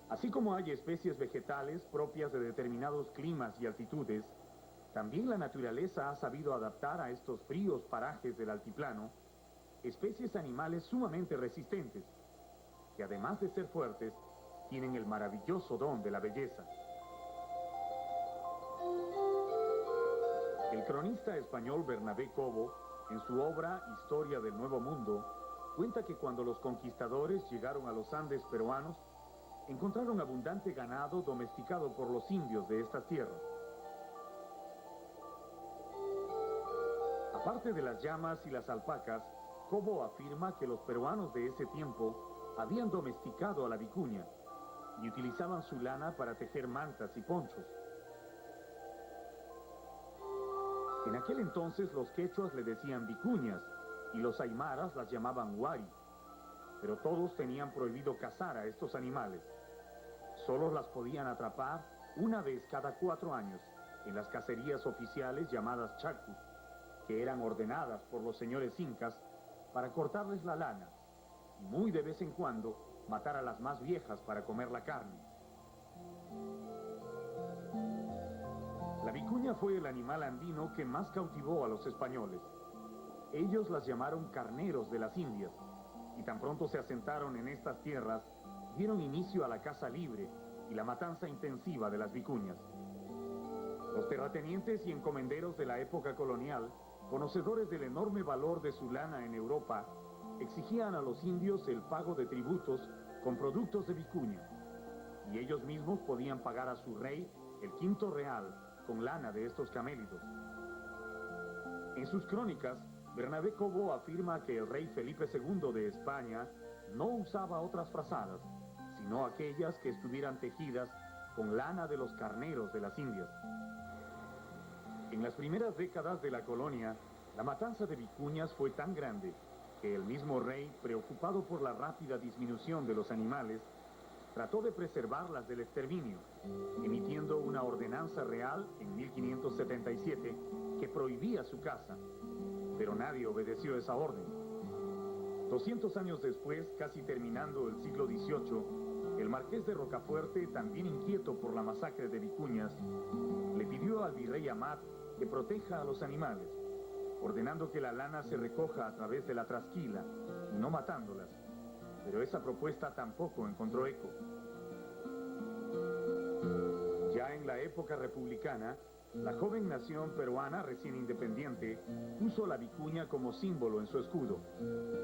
Así como hay especies vegetales propias de determinados climas y altitudes, también la naturaleza ha sabido adaptar a estos fríos parajes del altiplano especies animales sumamente resistentes, que además de ser fuertes, tienen el maravilloso don de la belleza. El cronista español Bernabé Cobo, en su obra Historia del Nuevo Mundo, cuenta que cuando los conquistadores llegaron a los Andes peruanos, encontraron abundante ganado domesticado por los indios de estas tierras. Aparte de las llamas y las alpacas, Cobo afirma que los peruanos de ese tiempo habían domesticado a la vicuña y utilizaban su lana para tejer mantas y ponchos. En aquel entonces los quechuas le decían vicuñas y los aymaras las llamaban huari, pero todos tenían prohibido cazar a estos animales. Solo las podían atrapar una vez cada 4 años en las cacerías oficiales llamadas chacus, que eran ordenadas por los señores incas para cortarles la lana y muy de vez en cuando matar a las más viejas para comer la carne. La vicuña fue el animal andino que más cautivó a los españoles. Ellos las llamaron carneros de las Indias, y tan pronto se asentaron en estas tierras, dieron inicio a la caza libre y la matanza intensiva de las vicuñas. Los terratenientes y encomenderos de la época colonial, conocedores del enorme valor de su lana en Europa, exigían a los indios el pago de tributos con productos de vicuña, y ellos mismos podían pagar a su rey el quinto real con lana de estos camélidos. En sus crónicas, Bernabé Cobo afirma que el rey Felipe II de España no usaba otras frazadas, sino aquellas que estuvieran tejidas con lana de los carneros de las Indias. En las primeras décadas de la colonia, la matanza de vicuñas fue tan grande que el mismo rey, preocupado por la rápida disminución de los animales, trató de preservarlas del exterminio, emitiendo una ordenanza real en 1577 que prohibía su caza, pero nadie obedeció esa orden. 200 años después, casi terminando el siglo XVIII, el marqués de Rocafuerte, también inquieto por la masacre de vicuñas, le pidió al virrey Amat que proteja a los animales, ordenando que la lana se recoja a través de la trasquila y no matándolas, pero esa propuesta tampoco encontró eco. Ya en la época republicana, la joven nación peruana recién independiente puso la vicuña como símbolo en su escudo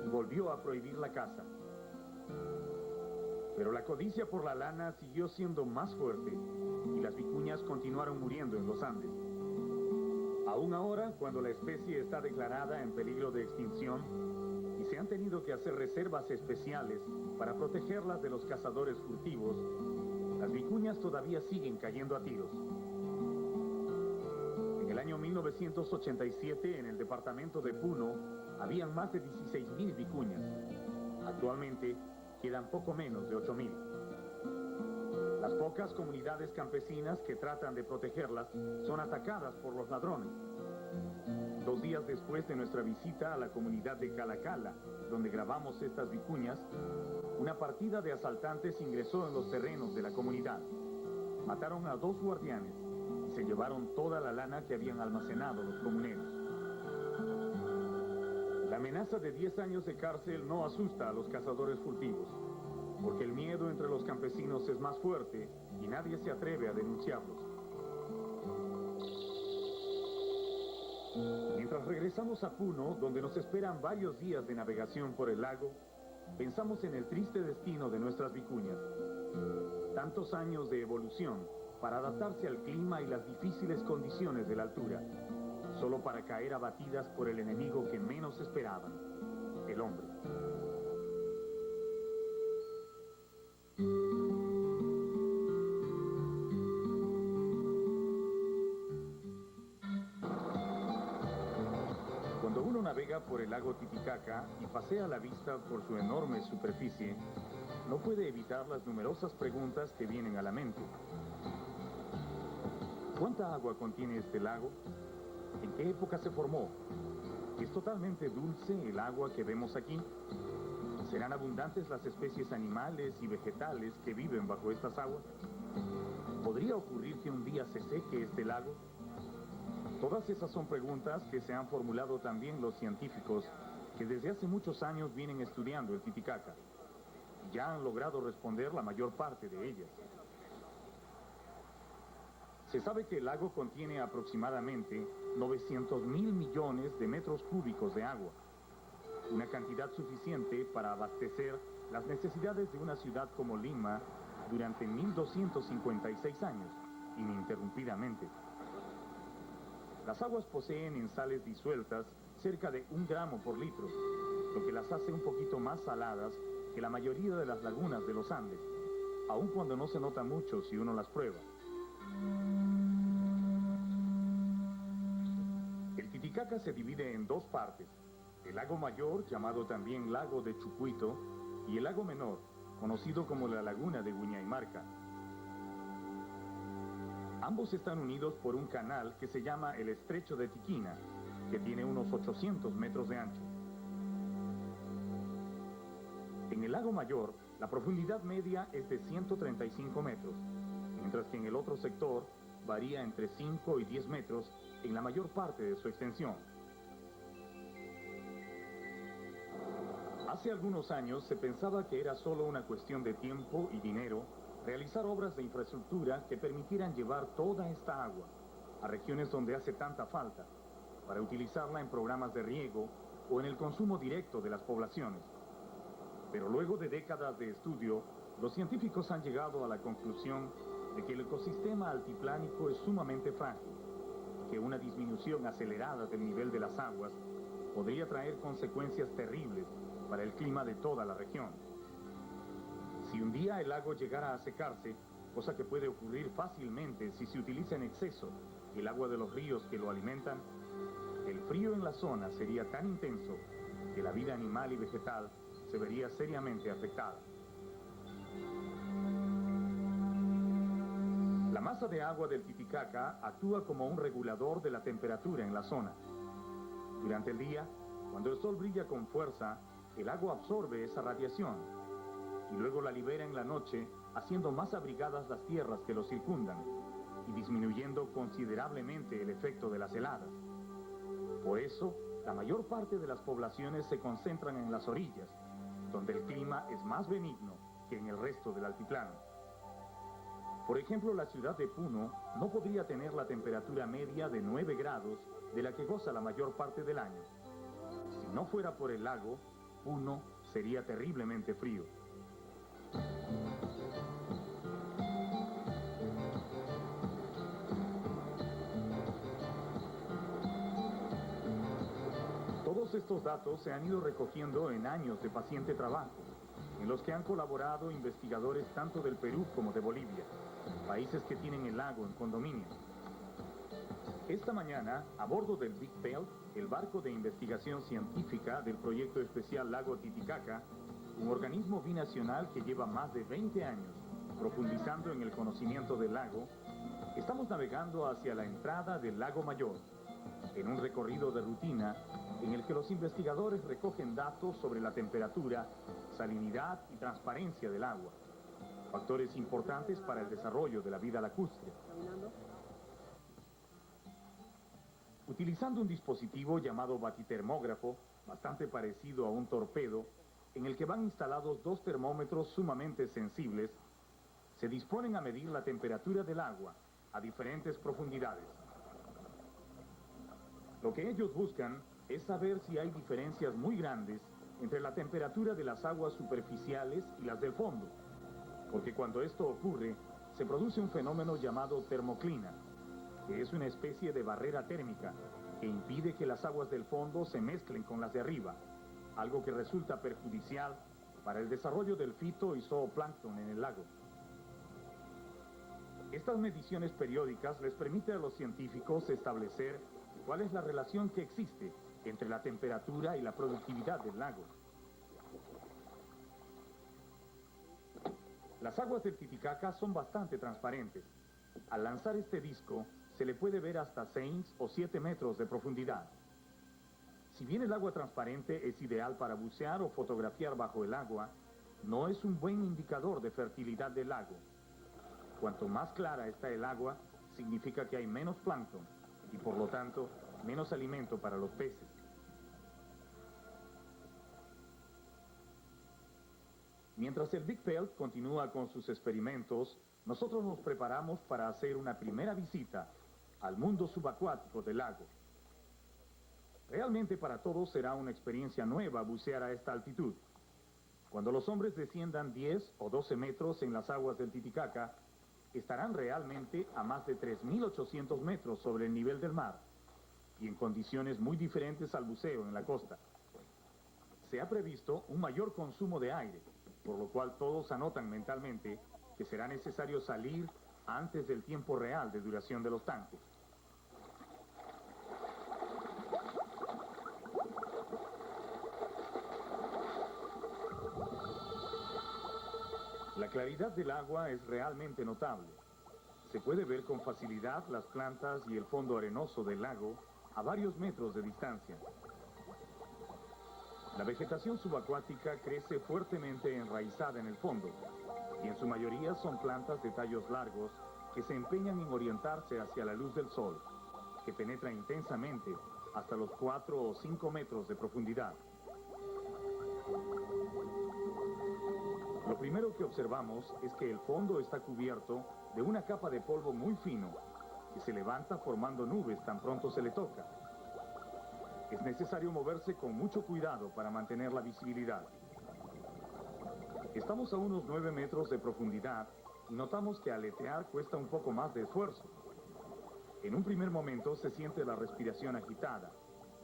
y volvió a prohibir la caza. Pero la codicia por la lana siguió siendo más fuerte y las vicuñas continuaron muriendo en los Andes. Aún ahora, cuando la especie está declarada en peligro de extinción y se han tenido que hacer reservas especiales para protegerlas de los cazadores furtivos, las vicuñas todavía siguen cayendo a tiros. En el año 1987, en el departamento de Puno, habían más de 16.000 vicuñas. Actualmente, quedan poco menos de 8.000. Las pocas comunidades campesinas que tratan de protegerlas son atacadas por los ladrones. 2 días después de nuestra visita a la comunidad de Calacala, donde grabamos estas vicuñas, una partida de asaltantes ingresó en los terrenos de la comunidad. Mataron a 2 guardianes y se llevaron toda la lana que habían almacenado los comuneros. La amenaza de 10 años de cárcel no asusta a los cazadores furtivos, porque el miedo entre los campesinos es más fuerte y nadie se atreve a denunciarlos. Mientras regresamos a Puno, donde nos esperan varios días de navegación por el lago, pensamos en el triste destino de nuestras vicuñas. Tantos años de evolución para adaptarse al clima y las difíciles condiciones de la altura, solo para caer abatidas por el enemigo que menos esperaban, el hombre. Cuando uno navega por el lago Titicaca y pasea la vista por su enorme superficie, no puede evitar las numerosas preguntas que vienen a la mente. ¿Cuánta agua contiene este lago? ¿En qué época se formó? ¿Es totalmente dulce el agua que vemos aquí? ¿Serán abundantes las especies animales y vegetales que viven bajo estas aguas? ¿Podría ocurrir que un día se seque este lago? Todas esas son preguntas que se han formulado también los científicos que desde hace muchos años vienen estudiando el Titicaca. Ya han logrado responder la mayor parte de ellas. Se sabe que el lago contiene aproximadamente 900.000 millones de metros cúbicos de agua, una cantidad suficiente para abastecer las necesidades de una ciudad como Lima durante 1256 años, ininterrumpidamente. Las aguas poseen en sales disueltas cerca de 1 gramo por litro, lo que las hace un poquito más saladas que la mayoría de las lagunas de los Andes, aun cuando no se nota mucho si uno las prueba. El Titicaca se divide en 2 partes: el lago mayor, llamado también lago de Chucuito, y el lago menor, conocido como la laguna de Huñaymarca. Ambos están unidos por un canal que se llama el Estrecho de Tiquina, que tiene unos 800 metros de ancho. En el lago mayor, la profundidad media es de 135 metros, mientras que en el otro sector varía entre 5 y 10 metros en la mayor parte de su extensión. Hace algunos años se pensaba que era solo una cuestión de tiempo y dinero realizar obras de infraestructura que permitieran llevar toda esta agua a regiones donde hace tanta falta, para utilizarla en programas de riego o en el consumo directo de las poblaciones. Pero luego de décadas de estudio, los científicos han llegado a la conclusión de que el ecosistema altiplánico es sumamente frágil, que una disminución acelerada del nivel de las aguas podría traer consecuencias terribles para el clima de toda la región. Si un día el lago llegara a secarse, cosa que puede ocurrir fácilmente si se utiliza en exceso el agua de los ríos que lo alimentan, el frío en la zona sería tan intenso que la vida animal y vegetal se vería seriamente afectada. La masa de agua del Titicaca actúa como un regulador de la temperatura en la zona. Durante el día, cuando el sol brilla con fuerza, el agua absorbe esa radiación y luego la libera en la noche, haciendo más abrigadas las tierras que lo circundan y disminuyendo considerablemente el efecto de las heladas. Por eso, la mayor parte de las poblaciones se concentran en las orillas, donde el clima es más benigno que en el resto del altiplano. Por ejemplo, la ciudad de Puno no podría tener la temperatura media de 9 grados de la que goza la mayor parte del año. Si no fuera por el lago, Puno sería terriblemente frío. Todos estos datos se han ido recogiendo en años de paciente trabajo, en los que han colaborado investigadores tanto del Perú como de Bolivia, países que tienen el lago en condominio. Esta mañana, a bordo del Big Belt, el barco de investigación científica del Proyecto Especial Lago Titicaca, un organismo binacional que lleva más de 20 años profundizando en el conocimiento del lago, estamos navegando hacia la entrada del Lago Mayor, en un recorrido de rutina en el que los investigadores recogen datos sobre la temperatura, salinidad y transparencia del agua, factores importantes para el desarrollo de la vida lacustre. Utilizando un dispositivo llamado batitermógrafo, bastante parecido a un torpedo, en el que van instalados 2 termómetros sumamente sensibles, se disponen a medir la temperatura del agua a diferentes profundidades. Lo que ellos buscan es saber si hay diferencias muy grandes entre la temperatura de las aguas superficiales y las del fondo, porque cuando esto ocurre, se produce un fenómeno llamado termoclina, que es una especie de barrera térmica que impide que las aguas del fondo se mezclen con las de arriba, algo que resulta perjudicial para el desarrollo del fito y zooplancton en el lago. Estas mediciones periódicas les permiten a los científicos establecer cuál es la relación que existe entre la temperatura y la productividad del lago. Las aguas del Titicaca son bastante transparentes. Al lanzar este disco, se le puede ver hasta 6 o 7 metros de profundidad. Si bien el agua transparente es ideal para bucear o fotografiar bajo el agua, no es un buen indicador de fertilidad del lago. Cuanto más clara está el agua, significa que hay menos plancton y por lo tanto menos alimento para los peces. Mientras el Big Pelt continúa con sus experimentos, nosotros nos preparamos para hacer una primera visita al mundo subacuático del lago. Realmente para todos será una experiencia nueva bucear a esta altitud. Cuando los hombres desciendan 10 o 12 metros en las aguas del Titicaca, estarán realmente a más de 3.800 metros sobre el nivel del mar y en condiciones muy diferentes al buceo en la costa. Se ha previsto un mayor consumo de aire, por lo cual todos anotan mentalmente que será necesario salir antes del tiempo real de duración de los tanques. La claridad del agua es realmente notable. Se puede ver con facilidad las plantas y el fondo arenoso del lago a varios metros de distancia. La vegetación subacuática crece fuertemente enraizada en el fondo, y en su mayoría son plantas de tallos largos que se empeñan en orientarse hacia la luz del sol, que penetra intensamente hasta los 4 o 5 metros de profundidad. Lo primero que observamos es que el fondo está cubierto de una capa de polvo muy fino, que se levanta formando nubes tan pronto se le toca. Es necesario moverse con mucho cuidado para mantener la visibilidad. Estamos a unos 9 metros de profundidad y notamos que aletear cuesta un poco más de esfuerzo. En un primer momento se siente la respiración agitada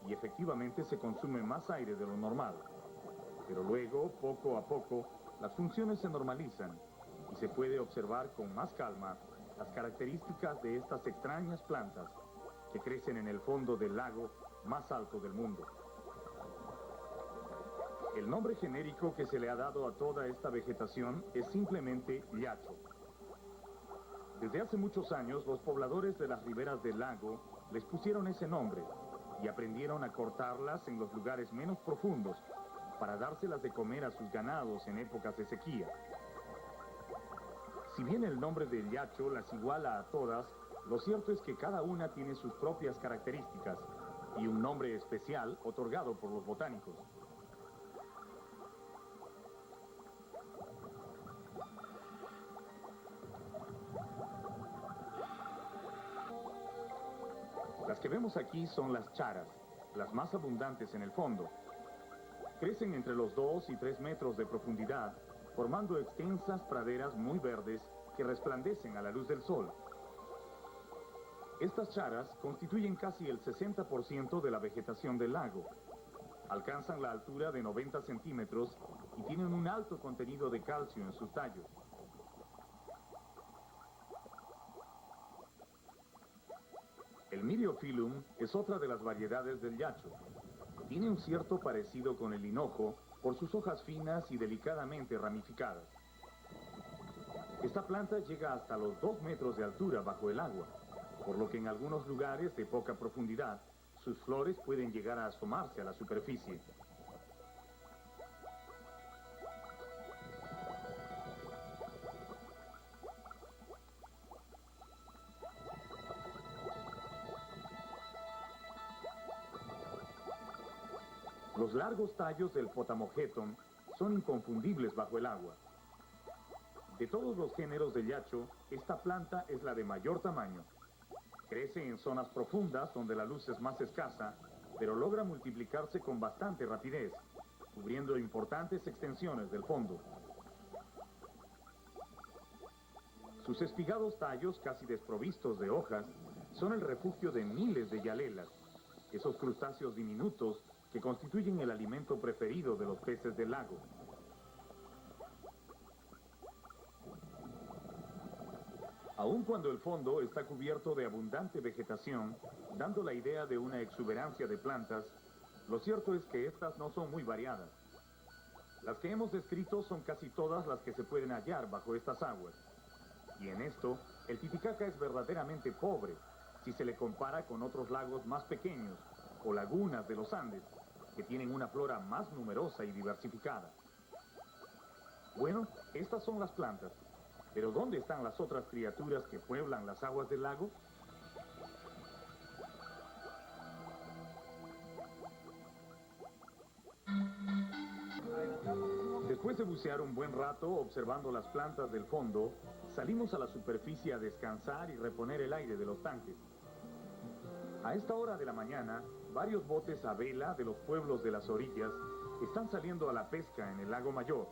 y efectivamente se consume más aire de lo normal. Pero luego, poco a poco, las funciones se normalizan y se puede observar con más calma las características de estas extrañas plantas que crecen en el fondo del lago más alto del mundo. El nombre genérico que se le ha dado a toda esta vegetación es simplemente llacho. Desde hace muchos años, los pobladores de las riberas del lago les pusieron ese nombre y aprendieron a cortarlas en los lugares menos profundos para dárselas de comer a sus ganados en épocas de sequía. Si bien el nombre del llacho las iguala a todas, lo cierto es que cada una tiene sus propias características y un nombre especial otorgado por los botánicos. Las que vemos aquí son las charas, las más abundantes en el fondo. Crecen entre los 2 y 3 metros de profundidad, formando extensas praderas muy verdes que resplandecen a la luz del sol. Estas charas constituyen casi el 60% de la vegetación del lago. Alcanzan la altura de 90 centímetros y tienen un alto contenido de calcio en sus tallos. El Myriophyllum es otra de las variedades del llacho. Tiene un cierto parecido con el hinojo por sus hojas finas y delicadamente ramificadas. Esta planta llega hasta los 2 metros de altura bajo el agua, por lo que en algunos lugares de poca profundidad, sus flores pueden llegar a asomarse a la superficie. Los largos tallos del Potamogeton son inconfundibles bajo el agua. De todos los géneros de llacho, esta planta es la de mayor tamaño. Crece en zonas profundas donde la luz es más escasa, pero logra multiplicarse con bastante rapidez, cubriendo importantes extensiones del fondo. Sus espigados tallos, casi desprovistos de hojas, son el refugio de miles de yalelas, esos crustáceos diminutos que constituyen el alimento preferido de los peces del lago. Aun cuando el fondo está cubierto de abundante vegetación, dando la idea de una exuberancia de plantas, lo cierto es que estas no son muy variadas. Las que hemos descrito son casi todas las que se pueden hallar bajo estas aguas. Y en esto, el Titicaca es verdaderamente pobre, si se le compara con otros lagos más pequeños, o lagunas de los Andes, que tienen una flora más numerosa y diversificada. Bueno, estas son las plantas. Pero ¿dónde están las otras criaturas que pueblan las aguas del lago? Después de bucear un buen rato observando las plantas del fondo, salimos a la superficie a descansar y reponer el aire de los tanques. A esta hora de la mañana, varios botes a vela de los pueblos de las orillas están saliendo a la pesca en el lago Mayor.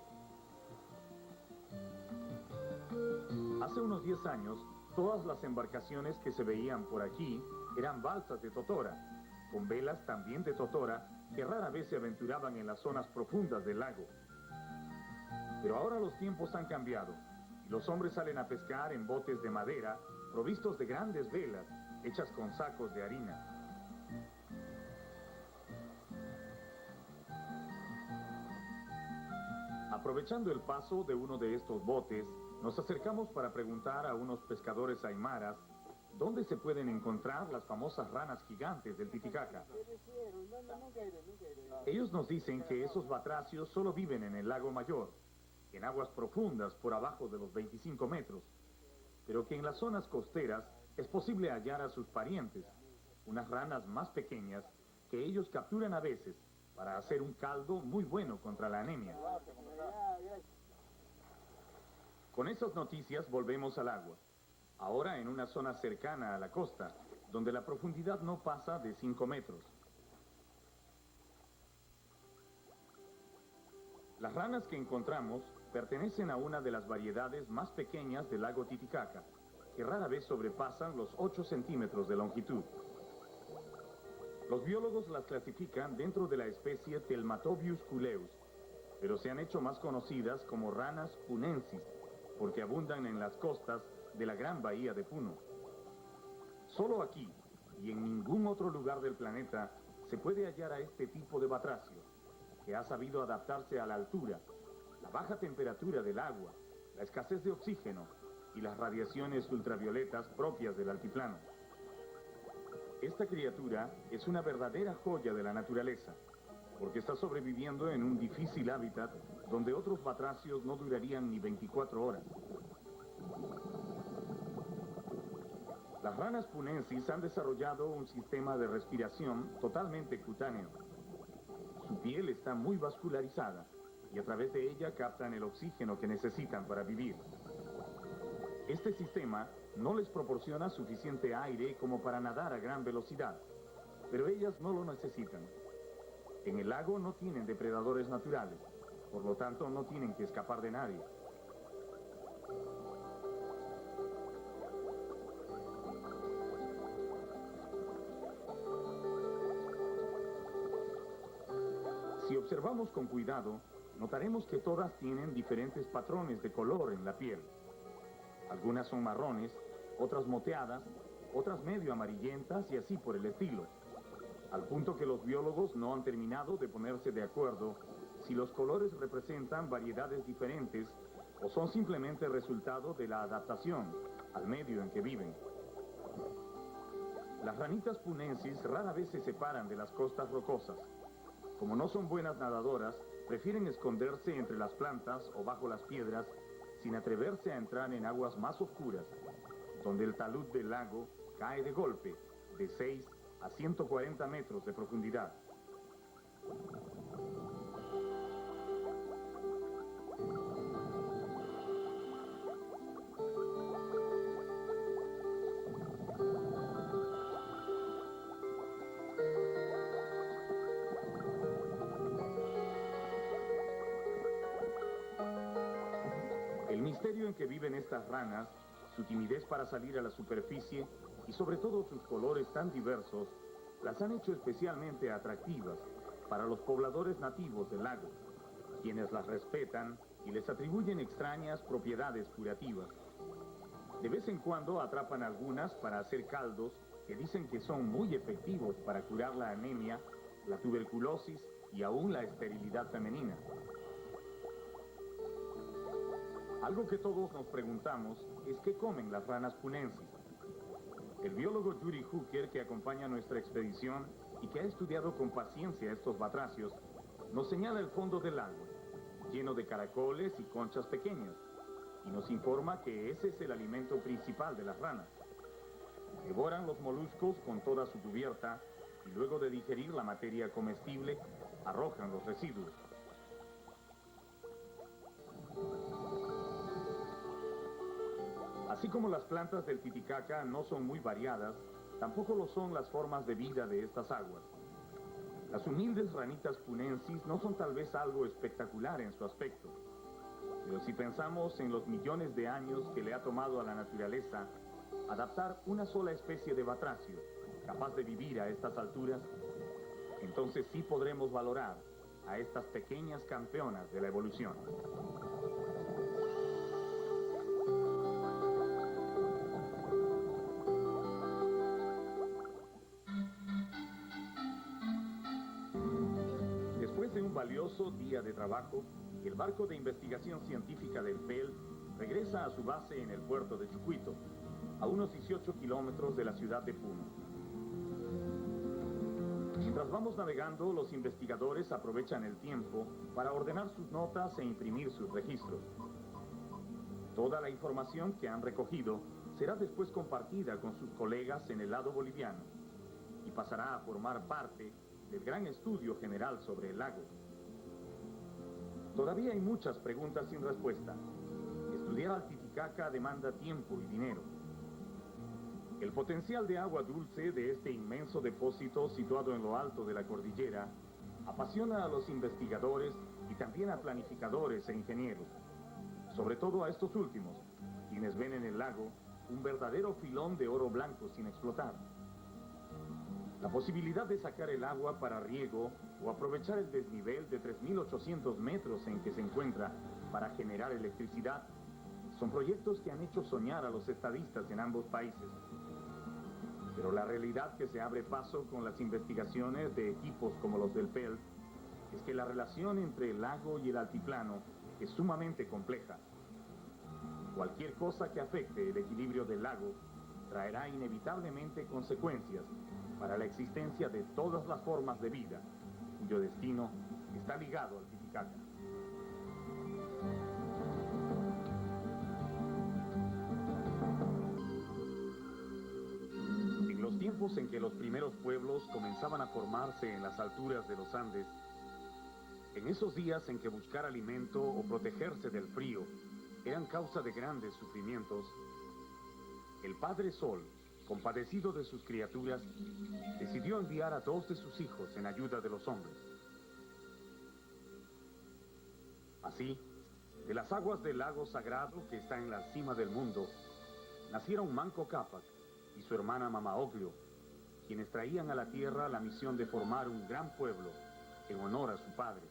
Hace unos 10 años, todas las embarcaciones que se veían por aquí eran balsas de totora, con velas también de totora que rara vez se aventuraban en las zonas profundas del lago. Pero ahora los tiempos han cambiado y los hombres salen a pescar en botes de madera provistos de grandes velas hechas con sacos de harina. Aprovechando el paso de uno de estos botes, nos acercamos para preguntar a unos pescadores aymaras dónde se pueden encontrar las famosas ranas gigantes del Titicaca. Ellos nos dicen que esos batracios solo viven en el lago Mayor, en aguas profundas por abajo de los 25 metros, pero que en las zonas costeras es posible hallar a sus parientes, unas ranas más pequeñas que ellos capturan a veces para hacer un caldo muy bueno contra la anemia. Con esas noticias volvemos al agua, ahora en una zona cercana a la costa, donde la profundidad no pasa de 5 metros. Las ranas que encontramos pertenecen a una de las variedades más pequeñas del lago Titicaca, que rara vez sobrepasan los 8 centímetros de longitud. Los biólogos las clasifican dentro de la especie Telmatobius culeus, pero se han hecho más conocidas como ranas punensis, porque abundan en las costas de la gran bahía de Puno. Solo aquí, y en ningún otro lugar del planeta, se puede hallar a este tipo de batracio, que ha sabido adaptarse a la altura, la baja temperatura del agua, la escasez de oxígeno y las radiaciones ultravioletas propias del altiplano. Esta criatura es una verdadera joya de la naturaleza, porque está sobreviviendo en un difícil hábitat donde otros batracios no durarían ni 24 horas. Las ranas punensis han desarrollado un sistema de respiración totalmente cutáneo. Su piel está muy vascularizada y a través de ella captan el oxígeno que necesitan para vivir. Este sistema no les proporciona suficiente aire como para nadar a gran velocidad, pero ellas no lo necesitan. En el lago no tienen depredadores naturales, por lo tanto no tienen que escapar de nadie. Si observamos con cuidado, notaremos que todas tienen diferentes patrones de color en la piel. Algunas son marrones, otras moteadas, otras medio amarillentas y así por el estilo. Al punto que los biólogos no han terminado de ponerse de acuerdo si los colores representan variedades diferentes o son simplemente resultado de la adaptación al medio en que viven. Las ranitas punensis rara vez se separan de las costas rocosas. Como no son buenas nadadoras, prefieren esconderse entre las plantas o bajo las piedras sin atreverse a entrar en aguas más oscuras, donde el talud del lago cae de golpe de 6 a 140 metros de profundidad. El misterio en que viven estas ranas, su timidez para salir a la superficie y sobre todo sus colores tan diversos, las han hecho especialmente atractivas para los pobladores nativos del lago, quienes las respetan y les atribuyen extrañas propiedades curativas. De vez en cuando atrapan algunas para hacer caldos que dicen que son muy efectivos para curar la anemia, la tuberculosis y aún la esterilidad femenina. Algo que todos nos preguntamos es qué comen las ranas punensis. El biólogo Yuri Hooker, que acompaña nuestra expedición, y que ha estudiado con paciencia estos batracios, nos señala el fondo del lago, lleno de caracoles y conchas pequeñas, y nos informa que ese es el alimento principal de las ranas. Devoran los moluscos con toda su cubierta y luego de digerir la materia comestible, arrojan los residuos. Así como las plantas del Titicaca no son muy variadas, tampoco lo son las formas de vida de estas aguas. Las humildes ranitas punensis no son tal vez algo espectacular en su aspecto, pero si pensamos en los millones de años que le ha tomado a la naturaleza adaptar una sola especie de batracio capaz de vivir a estas alturas, entonces sí podremos valorar a estas pequeñas campeonas de la evolución. Después de un valioso día de trabajo, el barco de investigación científica del PEL regresa a su base en el puerto de Chucuito, a unos 18 kilómetros de la ciudad de Puno. Mientras vamos navegando, los investigadores aprovechan el tiempo para ordenar sus notas e imprimir sus registros. Toda la información que han recogido será después compartida con sus colegas en el lado boliviano y pasará a formar parte del gran estudio general sobre el lago. Todavía hay muchas preguntas sin respuesta. Estudiar al Titicaca demanda tiempo y dinero. El potencial de agua dulce de este inmenso depósito situado en lo alto de la cordillera apasiona a los investigadores y también a planificadores e ingenieros, sobre todo a estos últimos, quienes ven en el lago un verdadero filón de oro blanco sin explotar. La posibilidad de sacar el agua para riego o aprovechar el desnivel de 3.800 metros en que se encuentra para generar electricidad son proyectos que han hecho soñar a los estadistas en ambos países. Pero la realidad que se abre paso con las investigaciones de equipos como los del PEL es que la relación entre el lago y el altiplano es sumamente compleja. Cualquier cosa que afecte el equilibrio del lago traerá inevitablemente consecuencias para la existencia de todas las formas de vida, cuyo destino está ligado al Titicaca. En los tiempos en que los primeros pueblos comenzaban a formarse en las alturas de los Andes, en esos días en que buscar alimento o protegerse del frío eran causa de grandes sufrimientos, el Padre Sol, compadecido de sus criaturas, decidió enviar a 2 de sus hijos en ayuda de los hombres. Así, de las aguas del lago sagrado que está en la cima del mundo, nacieron Manco Cápac y su hermana Mama Oglio, quienes traían a la tierra la misión de formar un gran pueblo en honor a su padre.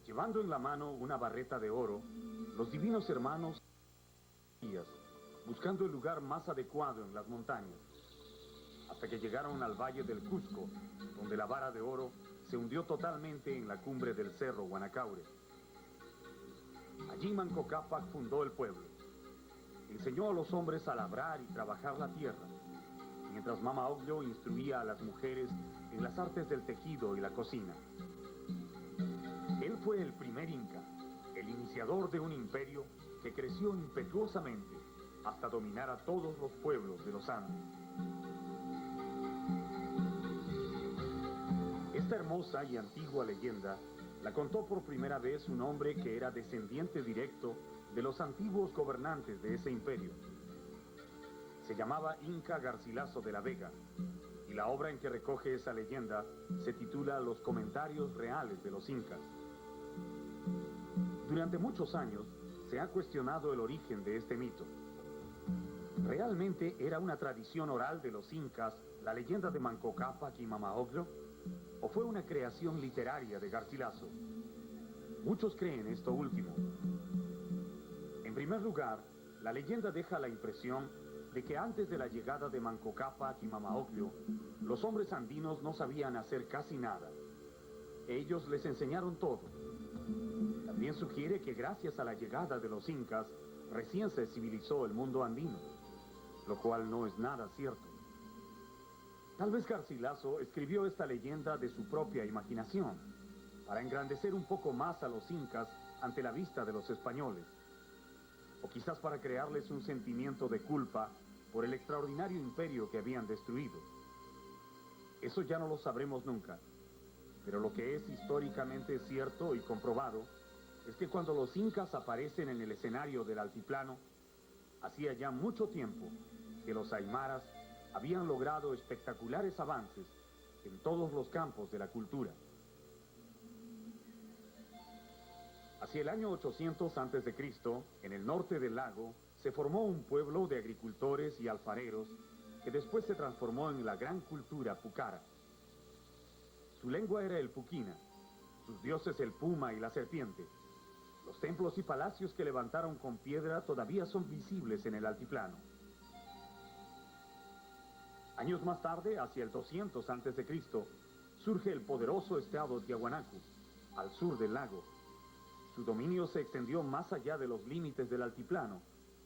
Llevando en la mano una barreta de oro, los divinos hermanos buscando el lugar más adecuado en las montañas, hasta que llegaron al valle del Cusco, donde la vara de oro se hundió totalmente en la cumbre del cerro Guanacaure. Allí Manco Cápac fundó el pueblo. Enseñó a los hombres a labrar y trabajar la tierra, mientras Mama Oglio instruía a las mujeres en las artes del tejido y la cocina. Él fue el primer inca, el iniciador de un imperio que creció impetuosamente hasta dominar a todos los pueblos de los Andes. Esta hermosa y antigua leyenda la contó por primera vez un hombre que era descendiente directo de los antiguos gobernantes de ese imperio. Se llamaba Inca Garcilaso de la Vega, y la obra en que recoge esa leyenda se titula Los Comentarios Reales de los Incas. Durante muchos años se ha cuestionado el origen de este mito. ¿Realmente era una tradición oral de los incas la leyenda de Manco Cápac y Mama Oglio? ¿O fue una creación literaria de Garcilaso? Muchos creen esto último. En primer lugar, la leyenda deja la impresión de que antes de la llegada de Manco Cápac y Mama Oglio, los hombres andinos no sabían hacer casi nada. Ellos les enseñaron todo. También sugiere que gracias a la llegada de los incas, recién se civilizó el mundo andino, lo cual no es nada cierto. Tal vez Garcilaso escribió esta leyenda de su propia imaginación, para engrandecer un poco más a los incas ante la vista de los españoles, o quizás para crearles un sentimiento de culpa por el extraordinario imperio que habían destruido. Eso ya no lo sabremos nunca, pero lo que es históricamente cierto y comprobado es que cuando los incas aparecen en el escenario del altiplano, hacía ya mucho tiempo que los aymaras habían logrado espectaculares avances en todos los campos de la cultura. Hacia el año 800 a.C., en el norte del lago, se formó un pueblo de agricultores y alfareros que después se transformó en la gran cultura pucara. Su lengua era el puquina, sus dioses el puma y la serpiente. Los templos y palacios que levantaron con piedra todavía son visibles en el altiplano. Años más tarde, hacia el 200 a.C., surge el poderoso estado Tiahuanacu, al sur del lago. Su dominio se extendió más allá de los límites del altiplano,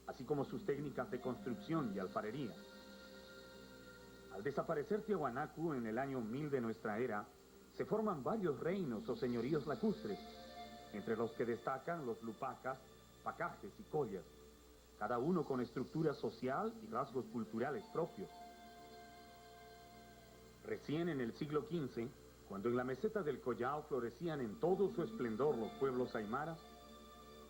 así como sus técnicas de construcción y alfarería. Al desaparecer Tiahuanacu en el año 1000 de nuestra era, se forman varios reinos o señoríos lacustres, entre los que destacan los lupacas, pacajes y collas, cada uno con estructura social y rasgos culturales propios. Recién en el siglo XV, cuando en la meseta del Collao florecían en todo su esplendor los pueblos aymaras,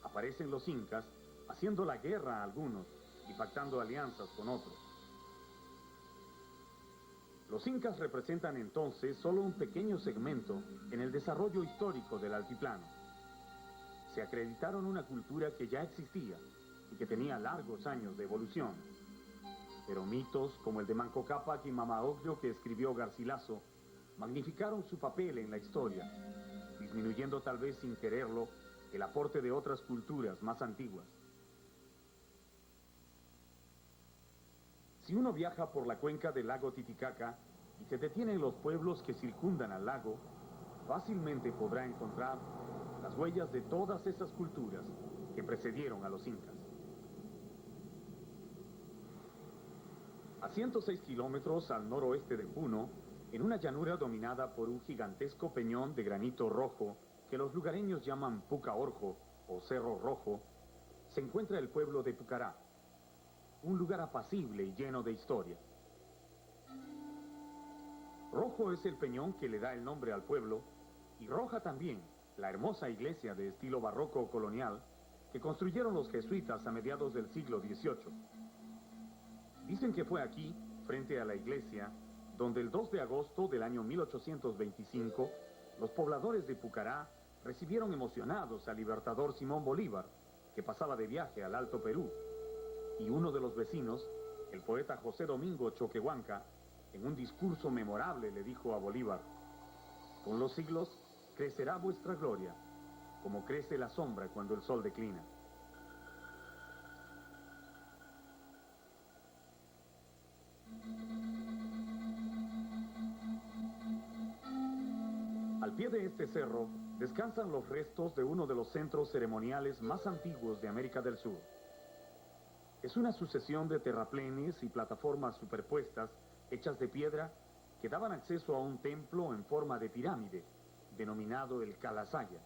aparecen los incas haciendo la guerra a algunos y pactando alianzas con otros. Los incas representan entonces solo un pequeño segmento en el desarrollo histórico del altiplano. Se acreditaron una cultura que ya existía y que tenía largos años de evolución. Pero mitos como el de Manco Cápac y Mama Ocllo que escribió Garcilaso magnificaron su papel en la historia, disminuyendo tal vez sin quererlo el aporte de otras culturas más antiguas. Si uno viaja por la cuenca del lago Titicaca y se detiene en los pueblos que circundan al lago, fácilmente podrá encontrar las huellas de todas esas culturas que precedieron a los incas. A 106 kilómetros al noroeste de Puno, en una llanura dominada por un gigantesco peñón de granito rojo que los lugareños llaman Puca Orjo o Cerro Rojo, se encuentra el pueblo de Pucará, un lugar apacible y lleno de historia. Rojo es el peñón que le da el nombre al pueblo, y roja también la hermosa iglesia de estilo barroco colonial que construyeron los jesuitas a mediados del siglo XVIII. Dicen que fue aquí, frente a la iglesia, donde el 2 de agosto del año 1825, los pobladores de Pucará recibieron emocionados al libertador Simón Bolívar, que pasaba de viaje al Alto Perú, y uno de los vecinos, el poeta José Domingo Choquehuanca, en un discurso memorable le dijo a Bolívar: «Con los siglos crecerá vuestra gloria, como crece la sombra cuando el sol declina». Al pie de este cerro descansan los restos de uno de los centros ceremoniales más antiguos de América del Sur. Es una sucesión de terraplenes y plataformas superpuestas hechas de piedra que daban acceso a un templo en forma de pirámide, denominado el Calasaya.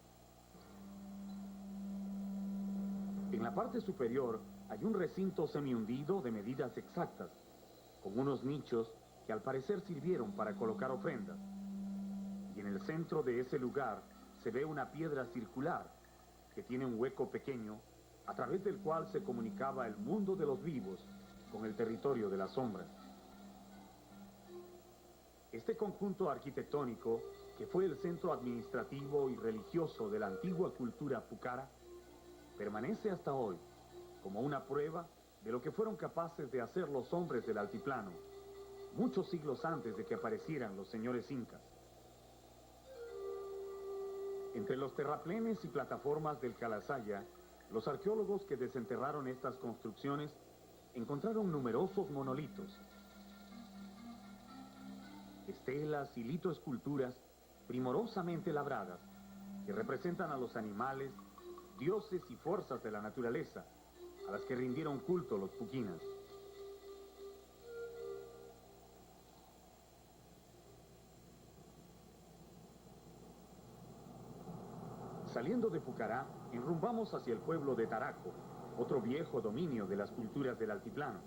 En la parte superior hay un recinto semihundido de medidas exactas, con unos nichos que al parecer sirvieron para colocar ofrendas. Y en el centro de ese lugar se ve una piedra circular que tiene un hueco pequeño a través del cual se comunicaba el mundo de los vivos con el territorio de las sombras. Este conjunto arquitectónico, que fue el centro administrativo y religioso de la antigua cultura pucara, permanece hasta hoy como una prueba de lo que fueron capaces de hacer los hombres del altiplano, muchos siglos antes de que aparecieran los señores incas. Entre los terraplenes y plataformas del Calasaya, los arqueólogos que desenterraron estas construcciones encontraron numerosos monolitos, estelas y litoesculturas primorosamente labradas que representan a los animales, dioses y fuerzas de la naturaleza a las que rindieron culto los puquinas. Saliendo de Pucará, enrumbamos hacia el pueblo de Taraco, otro viejo dominio de las culturas del altiplano.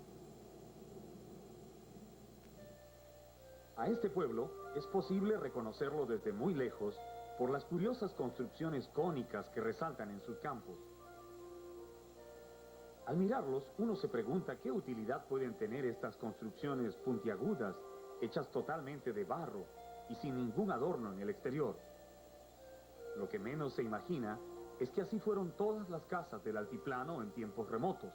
A este pueblo es posible reconocerlo desde muy lejos por las curiosas construcciones cónicas que resaltan en sus campos. Al mirarlos, uno se pregunta qué utilidad pueden tener estas construcciones puntiagudas, hechas totalmente de barro y sin ningún adorno en el exterior. Lo que menos se imagina es que así fueron todas las casas del altiplano en tiempos remotos.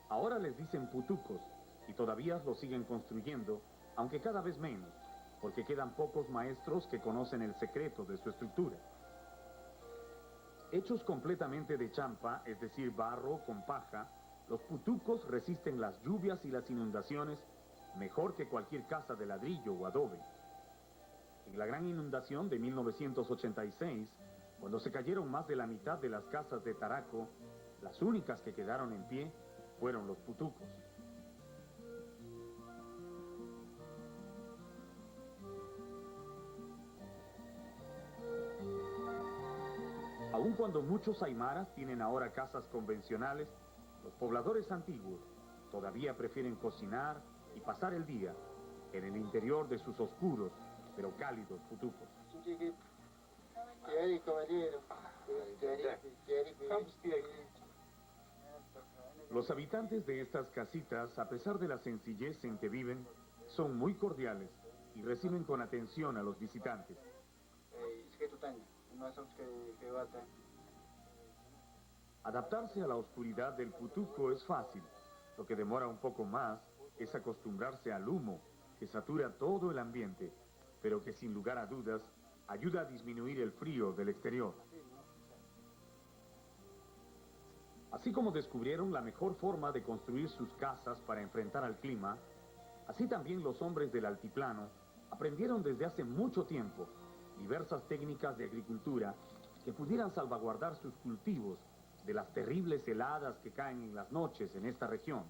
Ahora les dicen putucos y todavía los siguen construyendo, aunque cada vez menos, porque quedan pocos maestros que conocen el secreto de su estructura. Hechos completamente de champa, es decir, barro con paja, los putucos resisten las lluvias y las inundaciones mejor que cualquier casa de ladrillo o adobe. En la gran inundación de 1986, cuando se cayeron más de la mitad de las casas de Taraco, las únicas que quedaron en pie fueron los putucos. Aun cuando muchos aymaras tienen ahora casas convencionales, los pobladores antiguos todavía prefieren cocinar y pasar el día en el interior de sus oscuros pero cálidos putucos. Los habitantes de estas casitas, a pesar de la sencillez en que viven, son muy cordiales y reciben con atención a los visitantes. Adaptarse a la oscuridad del putuco es fácil. Lo que demora un poco más es acostumbrarse al humo que satura todo el ambiente, pero que sin lugar a dudas ayuda a disminuir el frío del exterior. Así como descubrieron la mejor forma de construir sus casas para enfrentar al clima, así también los hombres del altiplano aprendieron desde hace mucho tiempo diversas técnicas de agricultura que pudieran salvaguardar sus cultivos de las terribles heladas que caen en las noches en esta región.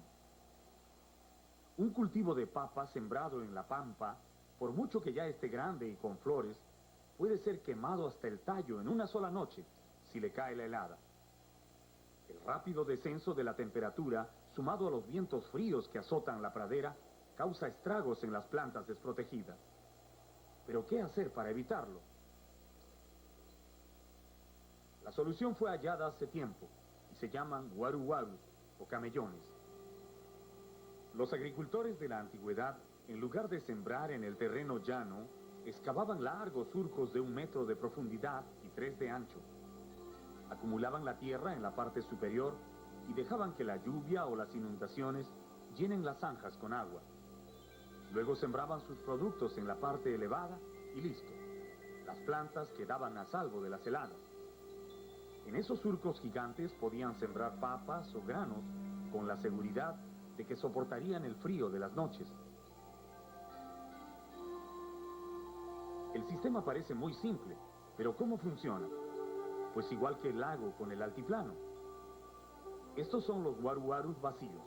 Un cultivo de papa sembrado en la pampa, por mucho que ya esté grande y con flores, puede ser quemado hasta el tallo en una sola noche si le cae la helada. El rápido descenso de la temperatura, sumado a los vientos fríos que azotan la pradera, causa estragos en las plantas desprotegidas. ¿Pero qué hacer para evitarlo? La solución fue hallada hace tiempo y se llaman guaru-guarus o camellones. Los agricultores de la antigüedad, en lugar de sembrar en el terreno llano, excavaban largos surcos de 1 metro de profundidad y 3 de ancho. Acumulaban la tierra en la parte superior y dejaban que la lluvia o las inundaciones llenen las zanjas con agua. Luego sembraban sus productos en la parte elevada y listo. Las plantas quedaban a salvo de las heladas. En esos surcos gigantes podían sembrar papas o granos con la seguridad de que soportarían el frío de las noches. El sistema parece muy simple, pero ¿cómo funciona? Pues igual que el lago con el altiplano. Estos son los guaru-guarus vacíos.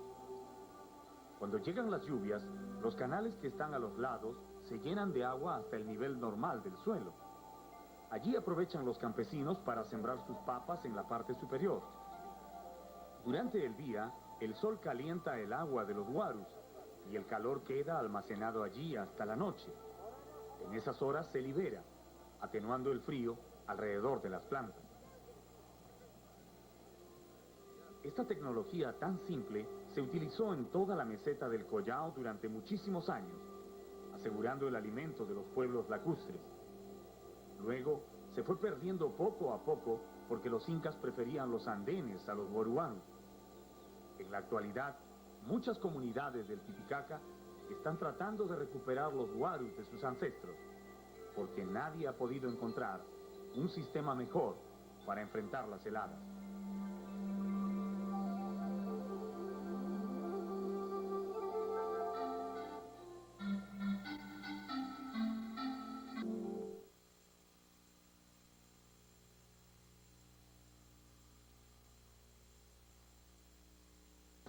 Cuando llegan las lluvias, los canales que están a los lados se llenan de agua hasta el nivel normal del suelo. Allí aprovechan los campesinos para sembrar sus papas en la parte superior. Durante el día, el sol calienta el agua de los guarus y el calor queda almacenado allí hasta la noche. En esas horas se libera, atenuando el frío alrededor de las plantas. Esta tecnología tan simple se utilizó en toda la meseta del Collao durante muchísimos años, asegurando el alimento de los pueblos lacustres. Luego se fue perdiendo poco a poco porque los incas preferían los andenes a los guaruanos. En la actualidad, muchas comunidades del Titicaca están tratando de recuperar los guarus de sus ancestros, porque nadie ha podido encontrar un sistema mejor para enfrentar las heladas.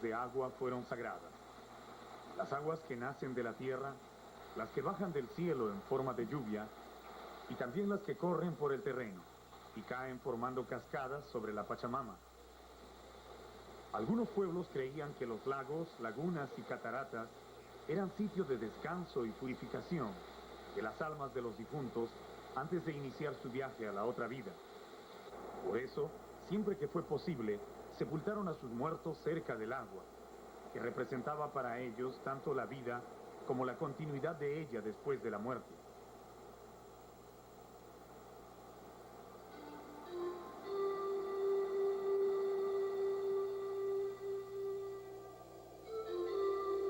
De agua fueron sagradas. Las aguas que nacen de la tierra, las que bajan del cielo en forma de lluvia y también las que corren por el terreno. y caen formando cascadas sobre la Pachamama. Algunos pueblos creían que los lagos, lagunas y cataratas eran sitios de descanso y purificación de las almas de los difuntos antes de iniciar su viaje a la otra vida. Por eso, siempre que fue posible, sepultaron a sus muertos cerca del agua, que representaba para ellos tanto la vida como la continuidad de ella después de la muerte.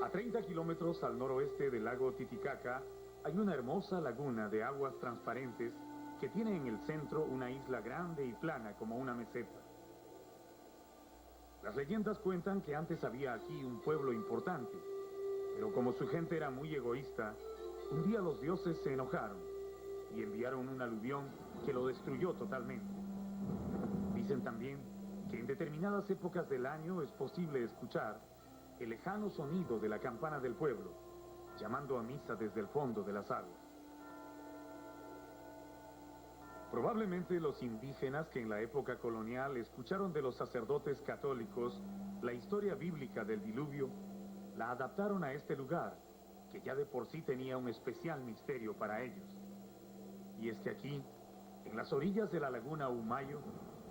A 30 kilómetros al noroeste del lago Titicaca hay una hermosa laguna de aguas transparentes que tiene en el centro una isla grande y plana como una meseta. Las leyendas cuentan que antes había aquí un pueblo importante, pero como su gente era muy egoísta, un día los dioses se enojaron y enviaron un aluvión que lo destruyó totalmente. Dicen también que en determinadas épocas del año es posible escuchar el lejano sonido de la campana del pueblo, llamando a misa desde el fondo de las aguas. Probablemente los indígenas que en la época colonial escucharon de los sacerdotes católicos la historia bíblica del diluvio, la adaptaron a este lugar, que ya de por sí tenía un especial misterio para ellos. Y es que aquí, en las orillas de la laguna Humayo,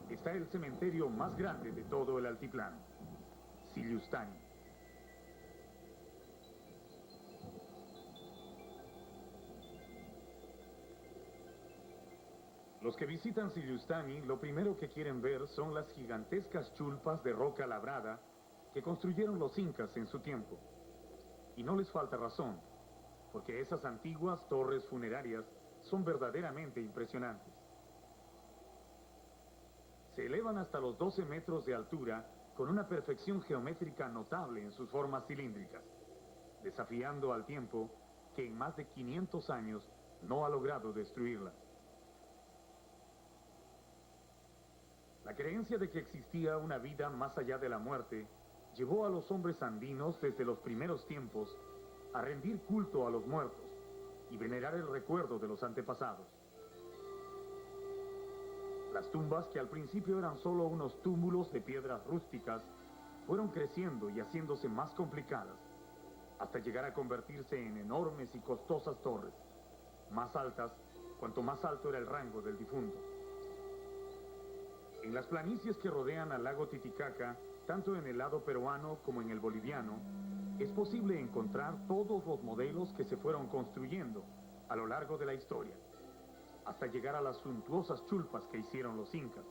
está el cementerio más grande de todo el altiplano, Sillustani. Los que visitan Sillustani, lo primero que quieren ver son las gigantescas chulpas de roca labrada que construyeron los incas en su tiempo. Y no les falta razón, porque esas antiguas torres funerarias son verdaderamente impresionantes. Se elevan hasta los 12 metros de altura con una perfección geométrica notable en sus formas cilíndricas, desafiando al tiempo que en más de 500 años no ha logrado destruirlas. La creencia de que existía una vida más allá de la muerte llevó a los hombres andinos desde los primeros tiempos a rendir culto a los muertos y venerar el recuerdo de los antepasados. Las tumbas, que al principio eran solo unos túmulos de piedras rústicas, fueron creciendo y haciéndose más complicadas, hasta llegar a convertirse en enormes y costosas torres, más altas cuanto más alto era el rango del difunto. En las planicies que rodean al lago Titicaca, tanto en el lado peruano como en el boliviano, es posible encontrar todos los modelos que se fueron construyendo a lo largo de la historia, hasta llegar a las suntuosas chulpas que hicieron los incas.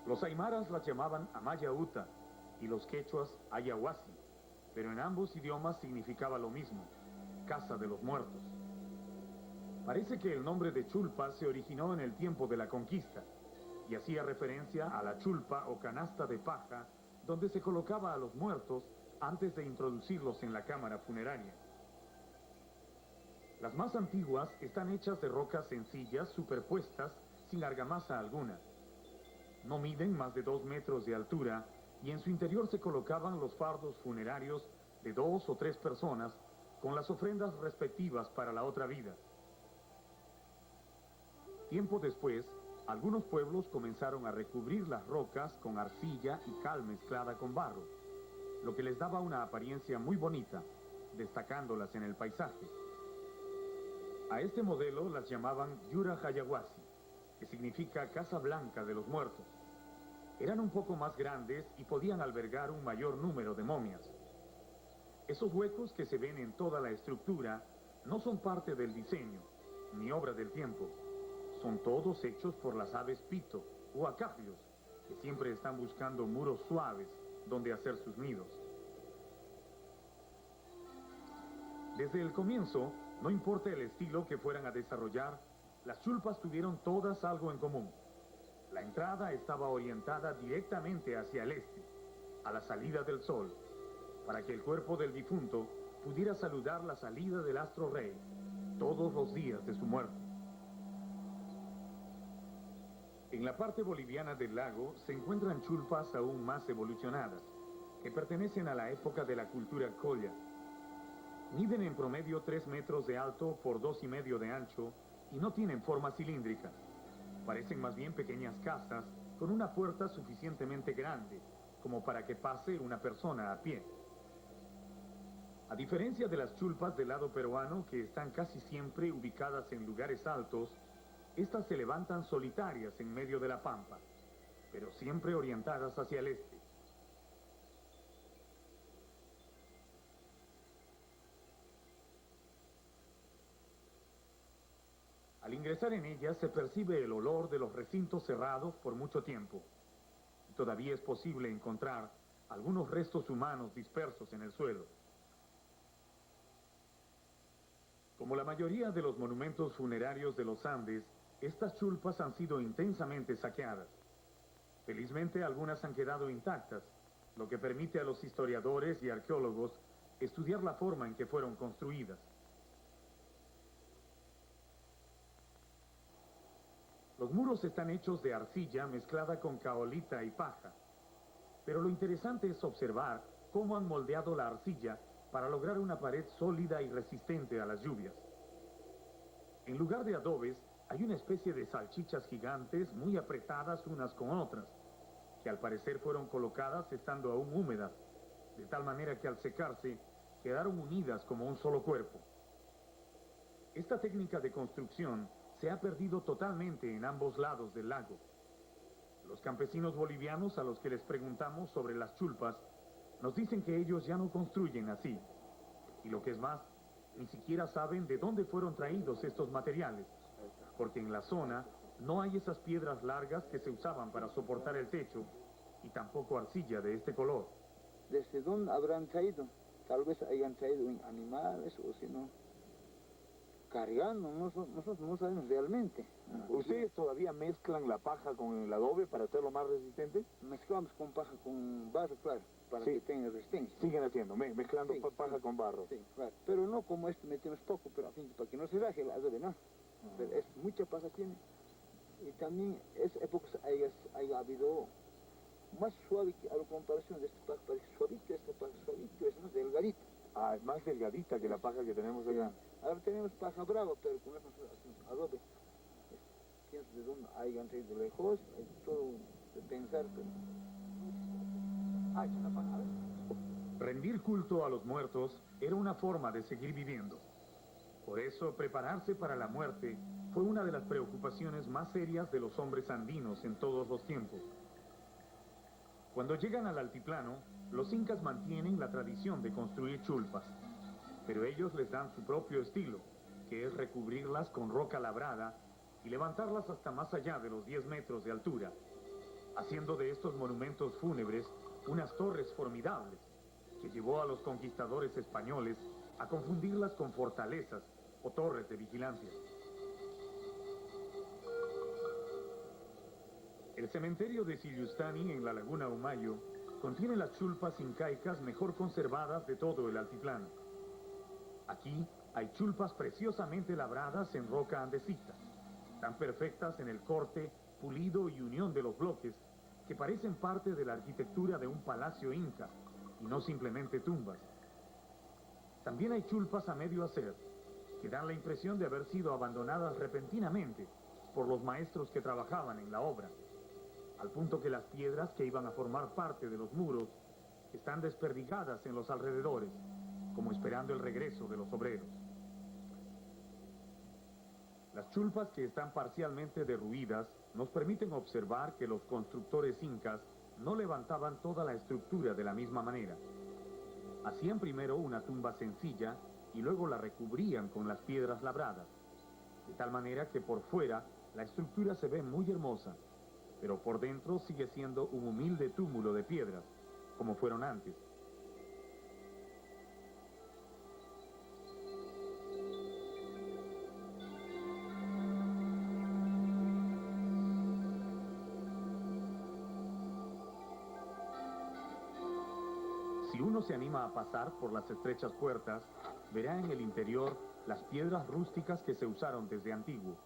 Los aymaras las llamaban Amaya Uta y los quechuas Ayahuasi, pero en ambos idiomas significaba lo mismo, casa de los muertos. Parece que el nombre de chulpa se originó en el tiempo de la conquista y hacía referencia a la chulpa o canasta de paja donde se colocaba a los muertos antes de introducirlos en la cámara funeraria. Las más antiguas están hechas de rocas sencillas superpuestas sin argamasa alguna. No miden más de 2 metros de altura y en su interior se colocaban los fardos funerarios de 2 o 3 personas con las ofrendas respectivas para la otra vida. Tiempo después, algunos pueblos comenzaron a recubrir las rocas con arcilla y cal mezclada con barro, lo que les daba una apariencia muy bonita, destacándolas en el paisaje. A este modelo las llamaban Yura Hayahuasi, que significa Casa Blanca de los Muertos. Eran un poco más grandes y podían albergar un mayor número de momias. Esos huecos que se ven en toda la estructura no son parte del diseño, ni obra del tiempo. Son todos hechos por las aves pito o acafios, que siempre están buscando muros suaves donde hacer sus nidos. Desde el comienzo, no importa el estilo que fueran a desarrollar, las chulpas tuvieron todas algo en común. La entrada estaba orientada directamente hacia el este, a la salida del sol, para que el cuerpo del difunto pudiera saludar la salida del astro rey todos los días de su muerte. En la parte boliviana del lago se encuentran chulpas aún más evolucionadas, que pertenecen a la época de la cultura colla. Miden en promedio 3 metros de alto por 2,5 de ancho y no tienen forma cilíndrica. Parecen más bien pequeñas casas con una puerta suficientemente grande como para que pase una persona a pie. A diferencia de las chulpas del lado peruano, que están casi siempre ubicadas en lugares altos, estas se levantan solitarias en medio de la pampa, pero siempre orientadas hacia el este. Al ingresar en ellas se percibe el olor de los recintos cerrados por mucho tiempo. Y todavía es posible encontrar algunos restos humanos dispersos en el suelo. Como la mayoría de los monumentos funerarios de los Andes, estas chulpas han sido intensamente saqueadas. Felizmente algunas han quedado intactas, lo que permite a los historiadores y arqueólogos estudiar la forma en que fueron construidas. Los muros están hechos de arcilla mezclada con caolita y paja, pero lo interesante es observar cómo han moldeado la arcilla para lograr una pared sólida y resistente a las lluvias. En lugar de adobes, hay una especie de salchichas gigantes muy apretadas unas con otras, que al parecer fueron colocadas estando aún húmedas, de tal manera que al secarse quedaron unidas como un solo cuerpo. Esta técnica de construcción se ha perdido totalmente en ambos lados del lago. Los campesinos bolivianos a los que les preguntamos sobre las chulpas nos dicen que ellos ya no construyen así. Y lo que es más, ni siquiera saben de dónde fueron traídos estos materiales, porque en la zona no hay esas piedras largas que se usaban para soportar el techo y tampoco arcilla de este color. ¿Desde dónde habrán traído? Tal vez hayan traído animales o si no, cargando, nosotros no sabemos realmente. ¿Ustedes todavía mezclan la paja con el adobe para hacerlo más resistente? Mezclamos con paja, con barro, claro, para Sí. que tenga resistencia. Siguen haciendo, mezclando Sí, paja sí. con barro. Sí, claro. Pero no como este metemos poco, pero a fin, para que no se raje el adobe, ¿no? Pero es mucha paja tiene. Y también es épocas haya habido más suave que a la comparación de esta paja, parece suavito, esta paja suavito, es más delgadita. Ah, es más delgadita que la paja que tenemos acá. Ahora tenemos paja brava, pero con eso hacemos adobe. Pienso de dónde hayan traído lejos, hay todo de pensar, pero... es una paja. Rendir culto a los muertos era una forma de seguir viviendo. Por eso, prepararse para la muerte fue una de las preocupaciones más serias de los hombres andinos en todos los tiempos. Cuando llegan al altiplano, los incas mantienen la tradición de construir chulpas, pero ellos les dan su propio estilo, que es recubrirlas con roca labrada y levantarlas hasta más allá de los 10 metros de altura, haciendo de estos monumentos fúnebres unas torres formidables, que llevó a los conquistadores españoles a confundirlas con fortalezas o torres de vigilancia. El cementerio de Sillustani en la laguna Humayo contiene las chulpas incaicas mejor conservadas de todo el altiplano. Aquí hay chulpas preciosamente labradas en roca andesita, tan perfectas en el corte, pulido y unión de los bloques, que parecen parte de la arquitectura de un palacio inca, y no simplemente tumbas. También hay chulpas a medio hacer, que dan la impresión de haber sido abandonadas repentinamente por los maestros que trabajaban en la obra, al punto que las piedras que iban a formar parte de los muros están desperdigadas en los alrededores, como esperando el regreso de los obreros. Las chulpas que están parcialmente derruidas nos permiten observar que los constructores incas no levantaban toda la estructura de la misma manera. Hacían primero una tumba sencilla y luego la recubrían con las piedras labradas, de tal manera que por fuera la estructura se ve muy hermosa, pero por dentro sigue siendo un humilde túmulo de piedras, como fueron antes. Si uno se anima a pasar por las estrechas puertas, verá en el interior las piedras rústicas que se usaron desde antiguo.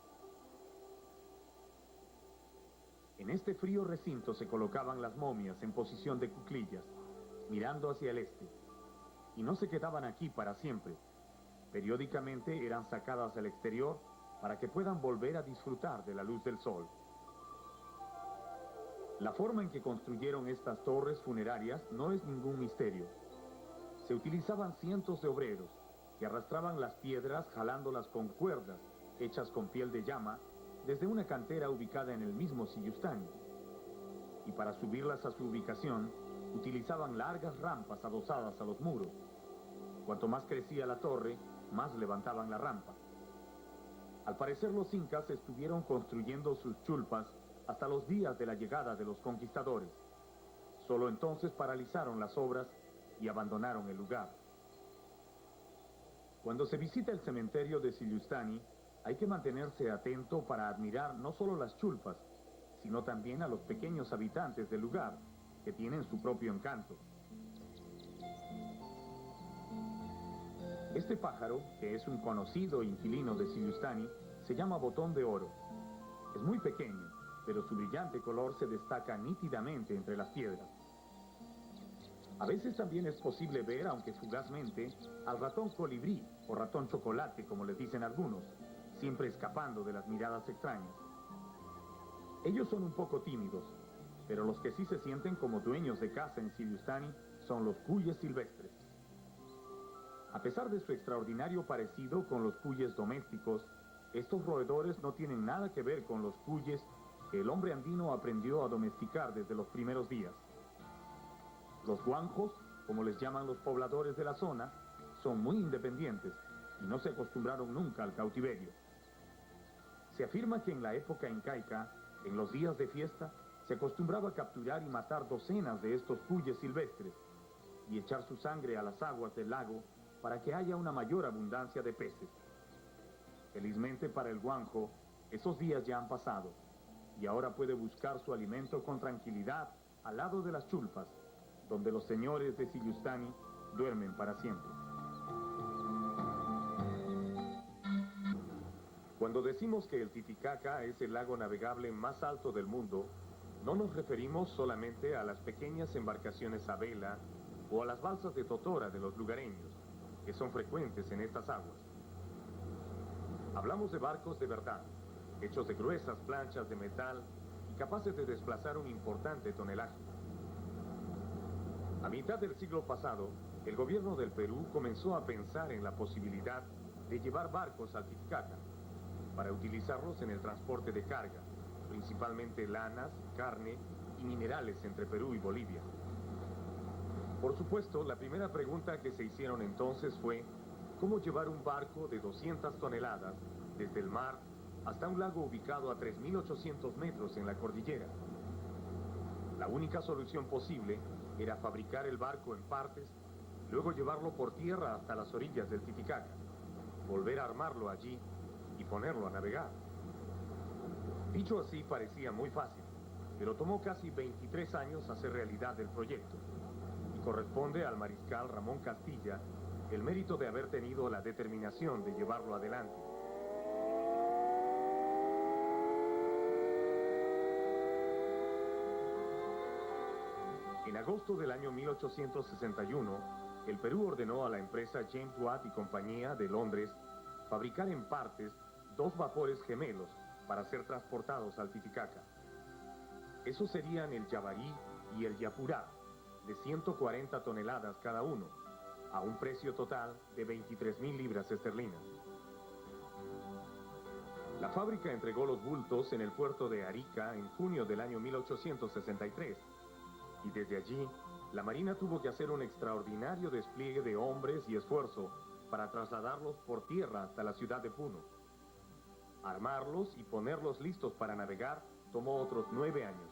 En este frío recinto se colocaban las momias en posición de cuclillas, mirando hacia el este. Y no se quedaban aquí para siempre. Periódicamente eran sacadas al exterior para que puedan volver a disfrutar de la luz del sol. La forma en que construyeron estas torres funerarias no es ningún misterio. Se utilizaban cientos de obreros que arrastraban las piedras jalándolas con cuerdas hechas con piel de llama desde una cantera ubicada en el mismo Siyustani. Y para subirlas a su ubicación, utilizaban largas rampas adosadas a los muros. Cuanto más crecía la torre, más levantaban la rampa. Al parecer los incas estuvieron construyendo sus chulpas hasta los días de la llegada de los conquistadores. Solo entonces paralizaron las obras y abandonaron el lugar. Cuando se visita el cementerio de Siyustani, hay que mantenerse atento para admirar no solo las chulpas, sino también a los pequeños habitantes del lugar, que tienen su propio encanto. Este pájaro, que es un conocido inquilino de Siyustani, se llama botón de oro. Es muy pequeño, pero su brillante color se destaca nítidamente entre las piedras. A veces también es posible ver, aunque fugazmente, al ratón colibrí, o ratón chocolate, como le dicen algunos, siempre escapando de las miradas extrañas. Ellos son un poco tímidos, pero los que sí se sienten como dueños de casa en Siyustani son los cuyes silvestres. A pesar de su extraordinario parecido con los cuyes domésticos, estos roedores no tienen nada que ver con los cuyes que el hombre andino aprendió a domesticar desde los primeros días. Los guanjos, como les llaman los pobladores de la zona, son muy independientes y no se acostumbraron nunca al cautiverio. Se afirma que en la época incaica, en los días de fiesta, se acostumbraba a capturar y matar docenas de estos cuyes silvestres y echar su sangre a las aguas del lago para que haya una mayor abundancia de peces. Felizmente para el guanjo, esos días ya han pasado y ahora puede buscar su alimento con tranquilidad al lado de las chulpas, donde los señores de Siyustani duermen para siempre. Cuando decimos que el Titicaca es el lago navegable más alto del mundo, no nos referimos solamente a las pequeñas embarcaciones a vela o a las balsas de totora de los lugareños, que son frecuentes en estas aguas. Hablamos de barcos de verdad, hechos de gruesas planchas de metal y capaces de desplazar un importante tonelaje. A mitad del siglo pasado, el gobierno del Perú comenzó a pensar en la posibilidad de llevar barcos al Titicaca para utilizarlos en el transporte de carga, principalmente lanas, carne y minerales entre Perú y Bolivia. Por supuesto, la primera pregunta que se hicieron entonces fue ¿cómo llevar un barco de 200 toneladas desde el mar hasta un lago ubicado a 3.800 metros en la cordillera? La única solución posible era fabricar el barco en partes, luego llevarlo por tierra hasta las orillas del Titicaca, volver a armarlo allí y ponerlo a navegar. Dicho así, parecía muy fácil, pero tomó casi 23 años hacer realidad el proyecto, y corresponde al mariscal Ramón Castilla el mérito de haber tenido la determinación de llevarlo adelante. En agosto del año 1861, el Perú ordenó a la empresa James Watt y compañía de Londres fabricar en partes 2 vapores gemelos para ser transportados al Titicaca. Esos serían el Yabarí y el Yapurá, de 140 toneladas cada uno, a un precio total de 23.000 libras esterlinas. La fábrica entregó los bultos en el puerto de Arica en junio del año 1863, y desde allí, la Marina tuvo que hacer un extraordinario despliegue de hombres y esfuerzo para trasladarlos por tierra hasta la ciudad de Puno. Armarlos y ponerlos listos para navegar tomó otros 9 años.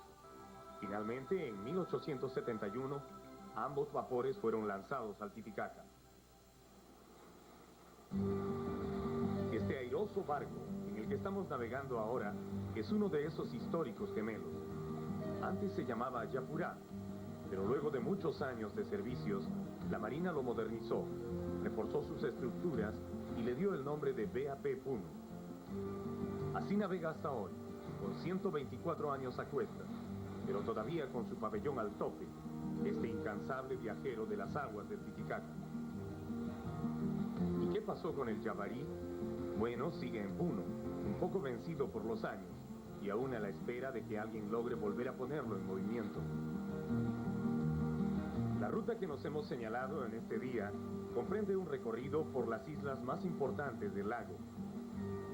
Finalmente, en 1871, ambos vapores fueron lanzados al Titicaca. Este airoso barco en el que estamos navegando ahora es uno de esos históricos gemelos. Antes se llamaba Yapurá, pero luego de muchos años de servicios, la Marina lo modernizó, reforzó sus estructuras y le dio el nombre de BAP Puno. Así navega hasta hoy, con 124 años a cuestas, pero todavía con su pabellón al tope, este incansable viajero de las aguas del Titicaca. ¿Y qué pasó con el Yabarí? Bueno, sigue en Puno, un poco vencido por los años, y aún a la espera de que alguien logre volver a ponerlo en movimiento. La ruta que nos hemos señalado en este día comprende un recorrido por las islas más importantes del lago.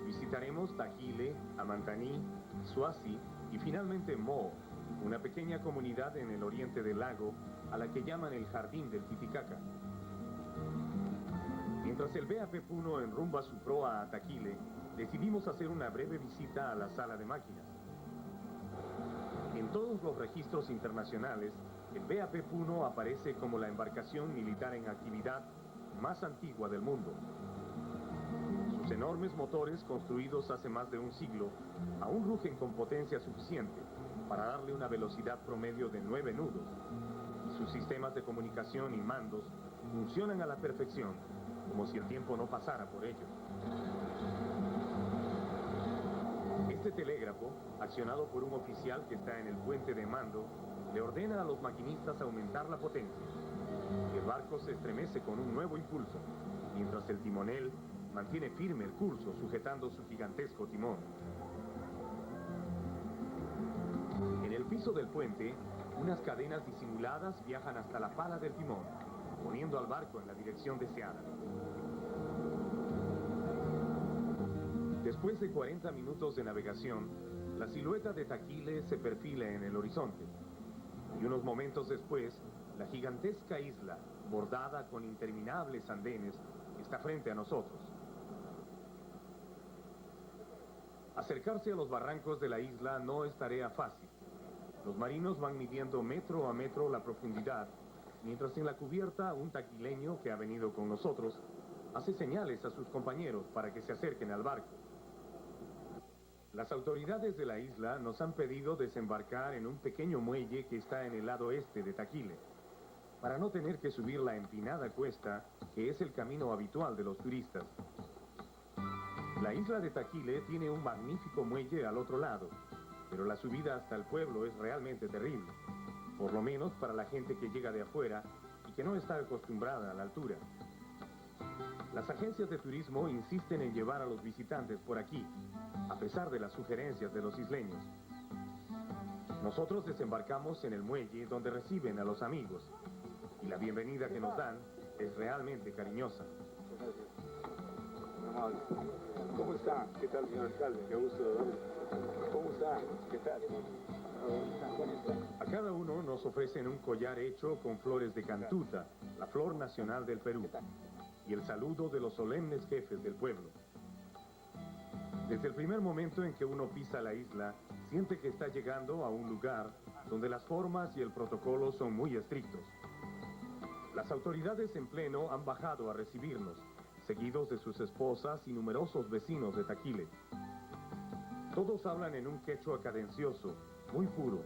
Visitaremos Taquile, Amantaní, Suasi y finalmente Moo, una pequeña comunidad en el oriente del lago a la que llaman el Jardín del Titicaca. Mientras el BAP Puno enrumba su proa a Taquile, decidimos hacer una breve visita a la sala de máquinas. En todos los registros internacionales, el BAP Puno aparece como la embarcación militar en actividad más antigua del mundo. Sus enormes motores, construidos hace más de un siglo, aún rugen con potencia suficiente para darle una velocidad promedio de 9 nudos. Y sus sistemas de comunicación y mandos funcionan a la perfección, como si el tiempo no pasara por ellos. Este telégrafo, accionado por un oficial que está en el puente de mando, le ordena a los maquinistas aumentar la potencia. El barco se estremece con un nuevo impulso, mientras el timonel mantiene firme el curso sujetando su gigantesco timón. En el piso del puente, unas cadenas disimuladas viajan hasta la pala del timón, poniendo al barco en la dirección deseada. Después de 40 minutos de navegación, la silueta de Taquile se perfila en el horizonte. Y unos momentos después, la gigantesca isla, bordada con interminables andenes, está frente a nosotros. Acercarse a los barrancos de la isla no es tarea fácil. Los marinos van midiendo metro a metro la profundidad, mientras en la cubierta un taquileño que ha venido con nosotros hace señales a sus compañeros para que se acerquen al barco. Las autoridades de la isla nos han pedido desembarcar en un pequeño muelle que está en el lado este de Taquile, para no tener que subir la empinada cuesta que es el camino habitual de los turistas. La isla de Taquile tiene un magnífico muelle al otro lado, pero la subida hasta el pueblo es realmente terrible, por lo menos para la gente que llega de afuera y que no está acostumbrada a la altura. Las agencias de turismo insisten en llevar a los visitantes por aquí, a pesar de las sugerencias de los isleños. Nosotros desembarcamos en el muelle donde reciben a los amigos, y la bienvenida que nos dan es realmente cariñosa. ¿Cómo está? ¿Qué tal, señor alcalde? Qué gusto de verlo. ¿Cómo está? ¿Qué tal? A cada uno nos ofrecen un collar hecho con flores de cantuta, la flor nacional del Perú, y el saludo de los solemnes jefes del pueblo. Desde el primer momento en que uno pisa la isla, siente que está llegando a un lugar donde las formas y el protocolo son muy estrictos. Las autoridades en pleno han bajado a recibirnos, seguidos de sus esposas y numerosos vecinos de Taquile. Todos hablan en un quechua cadencioso, muy puro,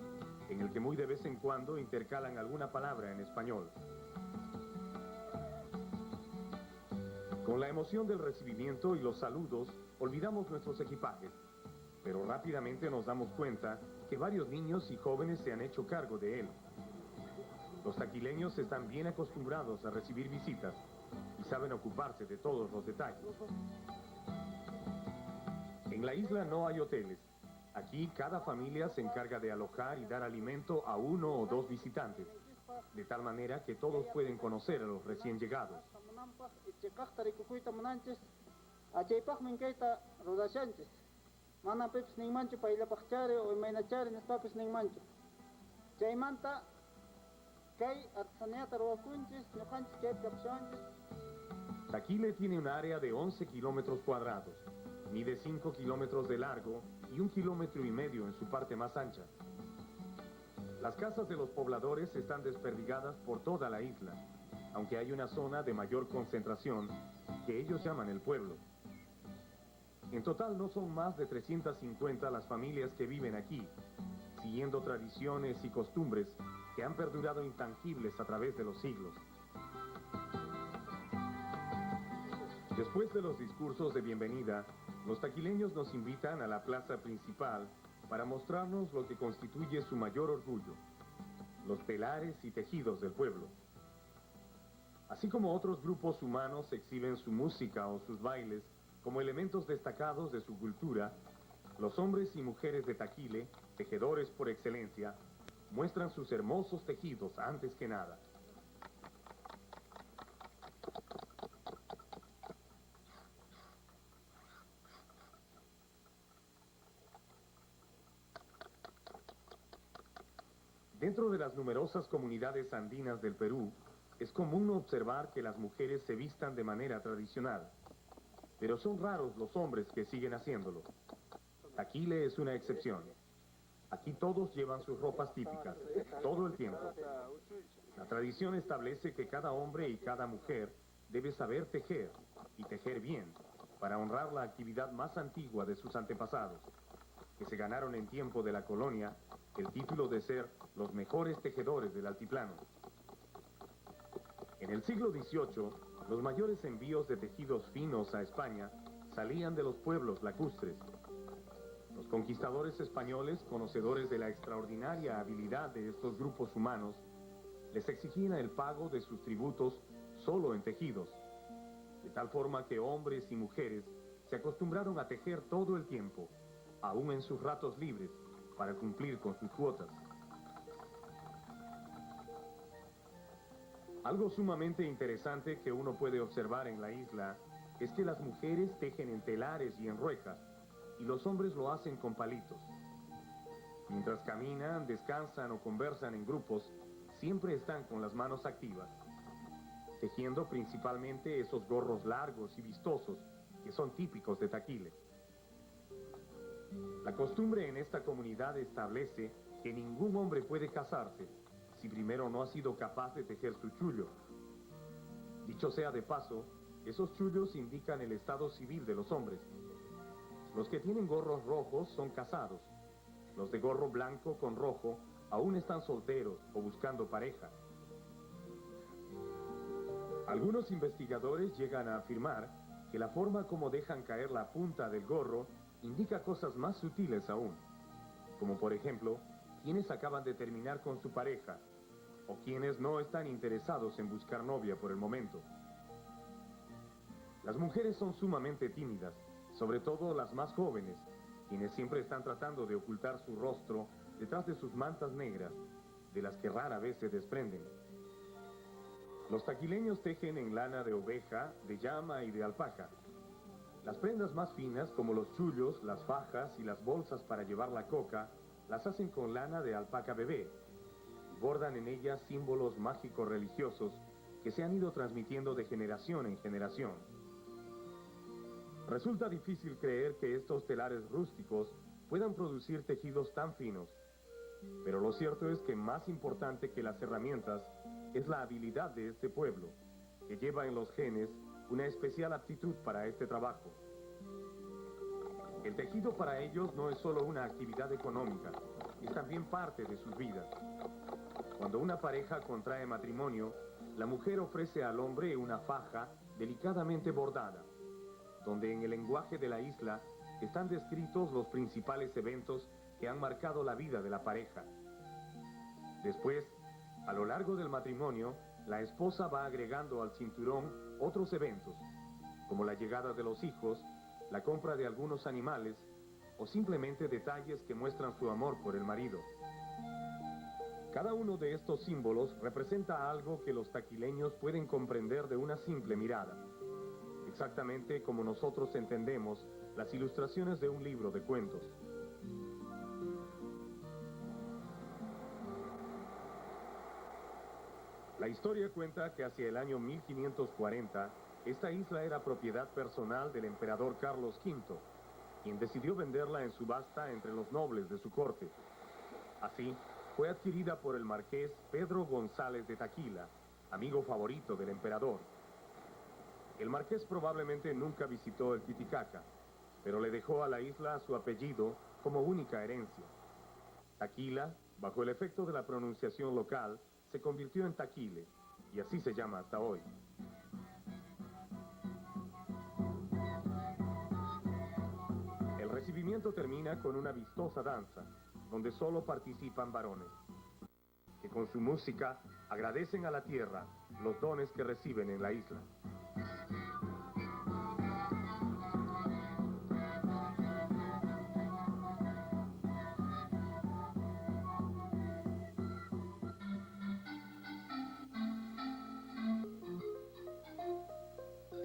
en el que muy de vez en cuando intercalan alguna palabra en español. Con la emoción del recibimiento y los saludos, olvidamos nuestros equipajes, pero rápidamente nos damos cuenta que varios niños y jóvenes se han hecho cargo de él. Los taquileños están bien acostumbrados a recibir visitas y saben ocuparse de todos los detalles. En la isla no hay hoteles. Aquí cada familia se encarga de alojar y dar alimento a 1 o 2 visitantes, de tal manera que todos pueden conocer a los recién llegados. Taquile tiene un área de 11 kilómetros cuadrados, mide 5 kilómetros de largo y 1,5 kilómetros en su parte más ancha. Las casas de los pobladores están desperdigadas por toda la isla, aunque hay una zona de mayor concentración que ellos llaman el pueblo. En total no son más de 350 las familias que viven aquí, siguiendo tradiciones y costumbres que han perdurado intangibles a través de los siglos. Después de los discursos de bienvenida, los taquileños nos invitan a la plaza principal para mostrarnos lo que constituye su mayor orgullo, los telares y tejidos del pueblo. Así como otros grupos humanos exhiben su música o sus bailes como elementos destacados de su cultura, Los hombres y mujeres de Taquile, tejedores por excelencia, muestran sus hermosos tejidos antes que nada. Dentro de las numerosas comunidades andinas del Perú, es común observar que las mujeres se vistan de manera tradicional, pero son raros los hombres que siguen haciéndolo. Taquile es una excepción. Aquí todos llevan sus ropas típicas, todo el tiempo. La tradición establece que cada hombre y cada mujer debe saber tejer, y tejer bien, para honrar la actividad más antigua de sus antepasados, que se ganaron en tiempo de la colonia el título de ser los mejores tejedores del altiplano. En el siglo XVIII, los mayores envíos de tejidos finos a España salían de los pueblos lacustres. Los conquistadores españoles, conocedores de la extraordinaria habilidad de estos grupos humanos, les exigían el pago de sus tributos solo en tejidos, de tal forma que hombres y mujeres se acostumbraron a tejer todo el tiempo, aún en sus ratos libres, para cumplir con sus cuotas. Algo sumamente interesante que uno puede observar en la isla es que las mujeres tejen en telares y en ruecas, y los hombres lo hacen con palitos. Mientras caminan, descansan o conversan en grupos, siempre están con las manos activas, tejiendo principalmente esos gorros largos y vistosos que son típicos de Taquile. La costumbre en esta comunidad establece que ningún hombre puede casarse si primero no ha sido capaz de tejer su chullo. Dicho sea de paso, esos chullos indican el estado civil de los hombres. Los que tienen gorros rojos son casados. Los de gorro blanco con rojo aún están solteros o buscando pareja. Algunos investigadores llegan a afirmar que la forma como dejan caer la punta del gorro indica cosas más sutiles aún, como por ejemplo, quienes acaban de terminar con su pareja o quienes no están interesados en buscar novia por el momento. Las mujeres son sumamente tímidas, sobre todo las más jóvenes, quienes siempre están tratando de ocultar su rostro detrás de sus mantas negras, de las que rara vez se desprenden. Los taquileños tejen en lana de oveja, de llama y de alpaca. Las prendas más finas, como los chullos, las fajas y las bolsas para llevar la coca, las hacen con lana de alpaca bebé. Bordan en ellas símbolos mágicos religiosos que se han ido transmitiendo de generación en generación. Resulta difícil creer que estos telares rústicos puedan producir tejidos tan finos, pero lo cierto es que más importante que las herramientas es la habilidad de este pueblo, que lleva en los genes una especial aptitud para este trabajo. El tejido para ellos no es solo una actividad económica, es también parte de sus vidas. Cuando una pareja contrae matrimonio, la mujer ofrece al hombre una faja delicadamente bordada, donde en el lenguaje de la isla están descritos los principales eventos que han marcado la vida de la pareja. Después, a lo largo del matrimonio, la esposa va agregando al cinturón otros eventos, como la llegada de los hijos, la compra de algunos animales o simplemente detalles que muestran su amor por el marido. Cada uno de estos símbolos representa algo que los taquileños pueden comprender de una simple mirada, exactamente como nosotros entendemos las ilustraciones de un libro de cuentos. La historia cuenta que hacia el año 1540, esta isla era propiedad personal del emperador Carlos V, quien decidió venderla en subasta entre los nobles de su corte. Así, fue adquirida por el marqués Pedro González de Taquila, amigo favorito del emperador. El marqués probablemente nunca visitó el Titicaca, pero le dejó a la isla su apellido como única herencia. Taquila, bajo el efecto de la pronunciación local, se convirtió en Taquile, y así se llama hasta hoy. El recibimiento termina con una vistosa danza, donde solo participan varones, que con su música agradecen a la tierra los dones que reciben en la isla.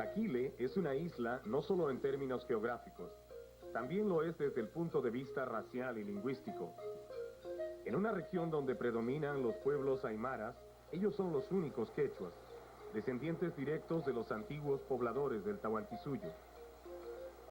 Aquile es una isla no solo en términos geográficos, también lo es desde el punto de vista racial y lingüístico. En una región donde predominan los pueblos aymaras, ellos son los únicos quechuas, descendientes directos de los antiguos pobladores del Tahuantinsuyo.